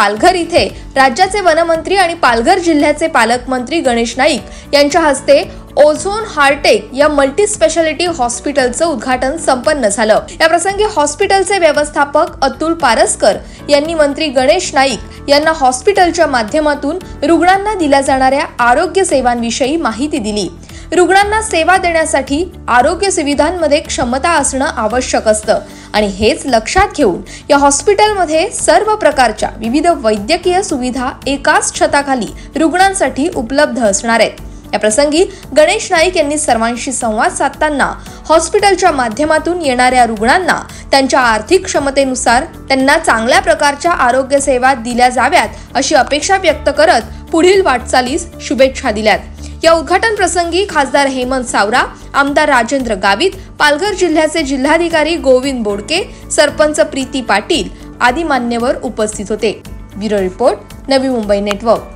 पालघर इथे राज्याचे वनमंत्री आणि पालघर जिल्ह्याचे पालकमंत्री गणेश नाईक यांच्या हस्ते ओझोन हार्टेक या मल्टी स्पेशालिटी हॉस्पिटलचं उद्घाटन संपन्न झालं। या प्रसंगी हॉस्पिटलचे व्यवस्थापक अतुल पारस्कर यांनी मंत्री गणेश नाईक यांना हॉस्पिटलच्या माध्यमातून रुग्णांना दिल्या जाणाऱ्या आरोग्य सेवांविषयी माहिती दिली। रुग्णांना सेवा देण्यासाठी आरोग्य सुविधांमध्ये क्षमता असणं आवश्यक असतं आणि हेच लक्षात घेऊन या हॉस्पिटलमध्ये सर्व प्रकारच्या विविध वैद्यकीय सुविधा एकाच छताखाली रुग्णांसाठी उपलब्ध असणार आहेत। या प्रसंगी गणेश नाईक यांनी सर्वांशी संवाद साधताना हॉस्पिटलच्या माध्यमातून येणाऱ्या रुग्णांना त्यांच्या आर्थिक क्षमतेनुसार त्यांना चांगल्या प्रकारच्या आरोग्य सेवा दिल्या जाव्यात अशी अपेक्षा व्यक्त करत पुढील वाटचालीस शुभेच्छा दिल्यात। या उद्घाटन प्रसंगी खासदार हेमंत सावरा, आमदार राजेंद्र गावित, पालघर जिल्ह्याचे जिल्हाधिकारी गोविंद बोडके, सरपंच प्रीती पाटील आदी मान्यवर उपस्थित होते। Bureau report, Navi Mumbai network.